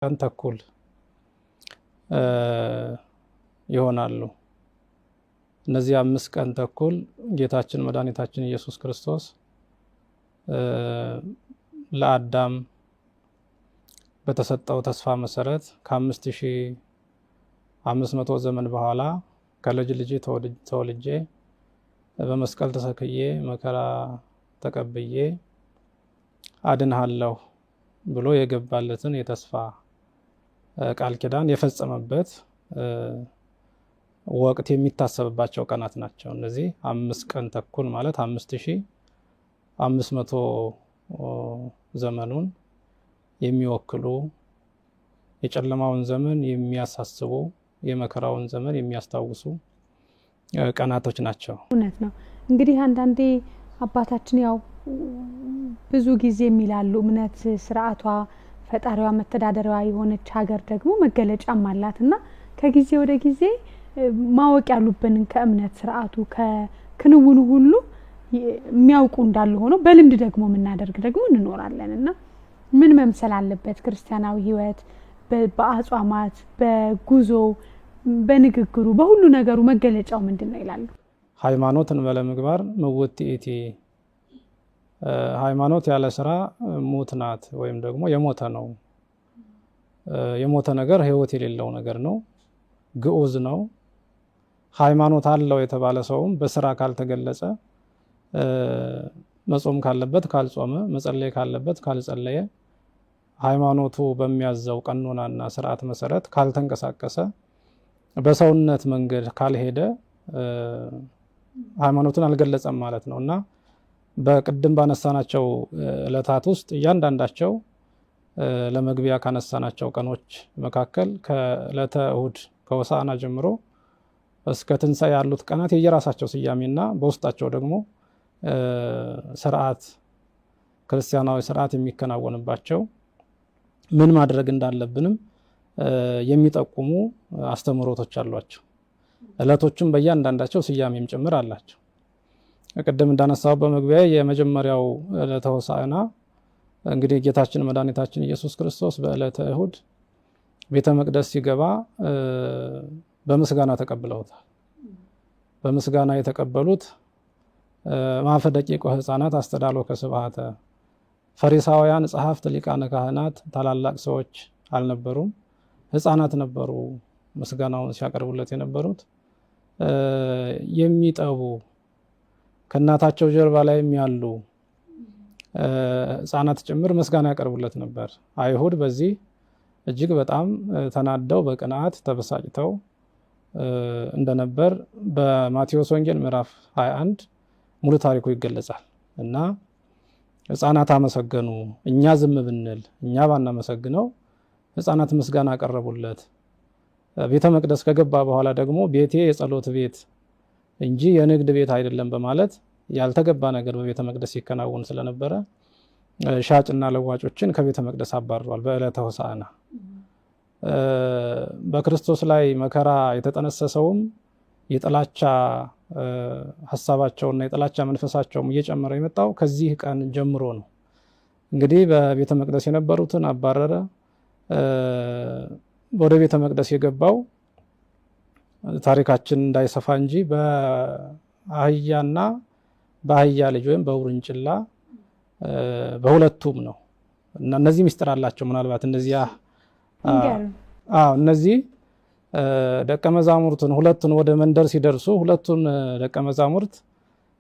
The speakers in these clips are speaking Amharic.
ቀን ተኩል ይሆናሉ። እነዚህ 5 ቀን ተኩል ጌታችን መድኃኒታችን ኢየሱስ ክርስቶስ ለአዳም በተሰጠው ተስፋ መሰረት ከ5500 ዘመን በኋላ ከልጅ ልጅ ተወልጄ በመስቀል ተሰቅዬ መከራ ተቀብዬ አድንሃለሁ ብሎ የገባለትን የተስፋ ቃል ኪዳን የፈጸመበት ወቅት የሚታሰብባቸው ቀናት ናቸው። እነዚህ 5 ቀን ተኩል ማለት 5500 ዘመኑን የሚወክሉ የጨለማውን ዘመን የሚያሳስቡ የመከራውን ዘመን የሚያስታውሱ ቀናቶች ናቸው። እውነት ነው። እንግዲህ አንዳንዴ አባታችን ያው ብዙ ጊዜ የሚላሉ እምነት ስርዓቷ ፈጣሪዋ መተዳደሪያዋ የሆነች ሀገር ደግሞ መገለጫም አላትና ከጊዜ ወደ ጊዜ ማወቅ ያሉብንን ከእምነት ስርዓቱ ከክንውኑ ሁሉ የሚያውቁ እንዳሉ ሆኖ በልምድ ደግሞ የምናደርግ ደግሞ እንኖራለንና ምን መምሰል አለበት ክርስቲያናዊ ህይወት በአጽዋማት በጉዞ በንግግሩ በሁሉ ነገሩ መገለጫው ምንድነው ይላሉ? ሃይማኖትን በለምግባር ምውትኢቲ ሃይማኖት ያለ ስራ ሙት ናት ወይም ደግሞ የሞተ ነው። የሞተ ነገር ህይወት የሌለው ነገር ነው፣ ግዑዝ ነው። ሃይማኖት አለው የተባለ ሰውም በስራ ካልተገለጸ መጾም ካለበት ካልጾመ፣ መጸለይ ካለበት ካልጸለየ፣ ሃይማኖቱ በሚያዘው ቀኖናና ስርዓት መሰረት ካልተንቀሳቀሰ፣ በሰውነት መንገድ ካልሄደ ሃይማኖትን አልገለጸም ማለት ነው እና በቅድም ባነሳናቸው ዕለታት ውስጥ እያንዳንዳቸው ለመግቢያ ካነሳናቸው ቀኖች መካከል ከዕለተ እሁድ ከሆሳዕና ጀምሮ እስከ ትንሣኤ ያሉት ቀናት የየራሳቸው ስያሜና በውስጣቸው ደግሞ ስርዓት ክርስቲያናዊ ስርዓት የሚከናወንባቸው ምን ማድረግ እንዳለብንም የሚጠቁሙ አስተምህሮቶች አሏቸው። ዕለቶችም በእያንዳንዳቸው ስያሜም ጭምር አላቸው። ቅድም እንዳነሳው በመግቢያ የመጀመሪያው ዕለተ ሆሳዕና እንግዲህ ጌታችን መድኃኒታችን ኢየሱስ ክርስቶስ በዕለተ እሁድ ቤተ መቅደስ ሲገባ በምስጋና ተቀብለውታል። በምስጋና የተቀበሉት ማፈ ደቂቆ ሕፃናት አስተዳሎከ ስብሐተ፣ ፈሪሳውያን፣ ጸሐፍት፣ ሊቃነ ካህናት ታላላቅ ሰዎች አልነበሩም፣ ሕፃናት ነበሩ። ምስጋናውን ሲያቀርቡለት የነበሩት የሚጠቡ ከእናታቸው ጀርባ ላይም ያሉ ሕፃናት ጭምር ምስጋና ያቀርቡለት ነበር። አይሁድ በዚህ እጅግ በጣም ተናደው በቅንዓት ተበሳጭተው እንደነበር በማቴዎስ ወንጌል ምዕራፍ 21 ሙሉ ታሪኩ ይገለጻል እና ሕፃናት አመሰገኑ። እኛ ዝም ብንል እኛ ባናመሰግነው ሕፃናት ምስጋና አቀረቡለት። ቤተ መቅደስ ከገባ በኋላ ደግሞ ቤቴ የጸሎት ቤት እንጂ የንግድ ቤት አይደለም በማለት ያልተገባ ነገር በቤተ መቅደስ ይከናወን ስለነበረ ሻጭና ለዋጮችን ከቤተ መቅደስ አባርሯል። በዕለተ ሆሳዕና በክርስቶስ ላይ መከራ የተጠነሰሰውም የጥላቻ ሀሳባቸውና የጥላቻ መንፈሳቸውም እየጨመረ የመጣው ከዚህ ቀን ጀምሮ ነው። እንግዲህ በቤተ መቅደስ የነበሩትን አባረረ። ወደ ቤተ መቅደስ የገባው ታሪካችን እንዳይሰፋ እንጂ በአህያና በአህያ ልጅ ወይም በውርንጭላ በሁለቱም ነው እና እነዚህ ምስጢር አላቸው። ምናልባት እነዚህ ደቀ መዛሙርቱን ሁለቱን ወደ መንደር ሲደርሱ ሁለቱን ደቀ መዛሙርት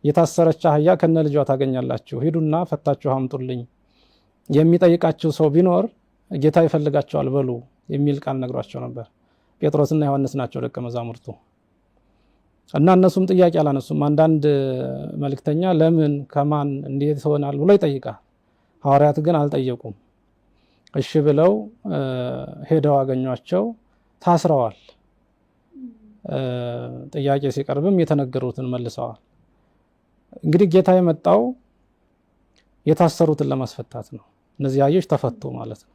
የታሰረች አህያ ከነ ልጇ ታገኛላችሁ፣ ሂዱና ፈታችሁ አምጡልኝ፣ የሚጠይቃችሁ ሰው ቢኖር ጌታ ይፈልጋቸዋል በሉ የሚል ቃል ነግሯቸው ነበር። ጴጥሮስና ዮሐንስ ናቸው ደቀ መዛሙርቱ እና እነሱም ጥያቄ አላነሱም። አንዳንድ መልእክተኛ ለምን ከማን እንዴት ይሆናል ብሎ ይጠይቃል። ሐዋርያት ግን አልጠየቁም። እሺ ብለው ሄደው አገኟቸው። ታስረዋል። ጥያቄ ሲቀርብም የተነገሩትን መልሰዋል። እንግዲህ ጌታ የመጣው የታሰሩትን ለማስፈታት ነው። እነዚህ አህዮች ተፈቱ ማለት ነው።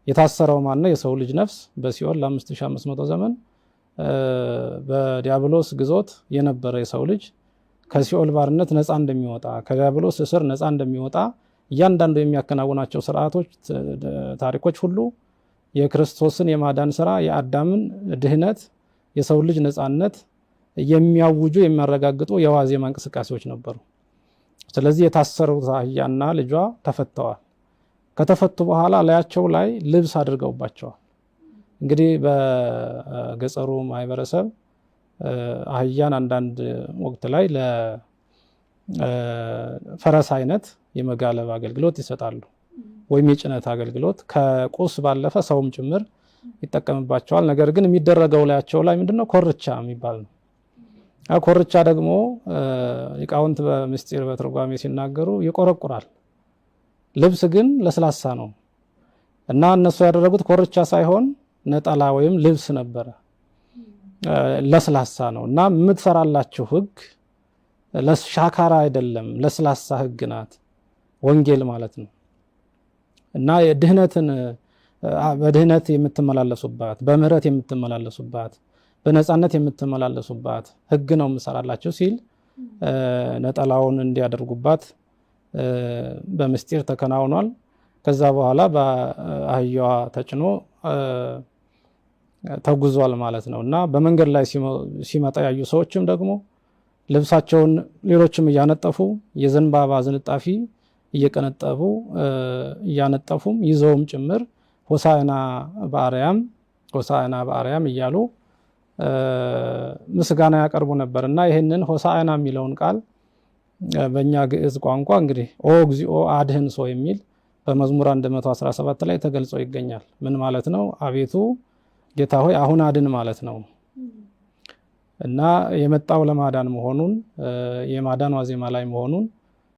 የታሰረው ማነው? የሰው ልጅ ነፍስ በሲኦል ለ5500 ዘመን በዲያብሎስ ግዞት የነበረ የሰው ልጅ ከሲኦል ባርነት ነፃ እንደሚወጣ ከዲያብሎስ እስር ነፃ እንደሚወጣ እያንዳንዱ የሚያከናውናቸው ስርዓቶች፣ ታሪኮች ሁሉ የክርስቶስን የማዳን ስራ፣ የአዳምን ድህነት፣ የሰው ልጅ ነፃነት የሚያውጁ የሚያረጋግጡ የዋዜማ እንቅስቃሴዎች ነበሩ። ስለዚህ የታሰሩት አህያና ልጇ ተፈተዋል። ከተፈቱ በኋላ ላያቸው ላይ ልብስ አድርገውባቸዋል። እንግዲህ በገጠሩ ማህበረሰብ አህያን አንዳንድ ወቅት ላይ ለፈረስ አይነት የመጋለብ አገልግሎት ይሰጣሉ፣ ወይም የጭነት አገልግሎት ከቁስ ባለፈ ሰውም ጭምር ይጠቀምባቸዋል። ነገር ግን የሚደረገው ላያቸው ላይ ምንድነው? ኮርቻ የሚባል ነው። ኮርቻ ደግሞ ሊቃውንት በምስጢር በትርጓሜ ሲናገሩ ይቆረቁራል። ልብስ ግን ለስላሳ ነው እና እነሱ ያደረጉት ኮርቻ ሳይሆን ነጠላ ወይም ልብስ ነበረ። ለስላሳ ነው እና የምትሰራላችሁ ሕግ ለሻካራ አይደለም፣ ለስላሳ ሕግ ናት ወንጌል ማለት ነው። እና የድህነትን በድህነት የምትመላለሱባት፣ በምህረት የምትመላለሱባት፣ በነፃነት የምትመላለሱባት ሕግ ነው የምሰራላችሁ ሲል ነጠላውን እንዲያደርጉባት በምስጢር ተከናውኗል። ከዛ በኋላ በአህያዋ ተጭኖ ተጉዟል ማለት ነው እና በመንገድ ላይ ሲመጣ ያዩ ሰዎችም ደግሞ ልብሳቸውን ሌሎችም እያነጠፉ የዘንባባ ዝንጣፊ እየቀነጠፉ እያነጠፉም ይዘውም ጭምር ሆሳዕና በአርያም ሆሳዕና በአርያም እያሉ ምስጋና ያቀርቡ ነበር እና ይህንን ሆሳዕና የሚለውን ቃል በእኛ ግዕዝ ቋንቋ እንግዲህ ኦ እግዚኦ አድህን ሰው የሚል በመዝሙር 117 ላይ ተገልጾ ይገኛል። ምን ማለት ነው? አቤቱ ጌታ ሆይ አሁን አድን ማለት ነው እና የመጣው ለማዳን መሆኑን የማዳን ዋዜማ ላይ መሆኑን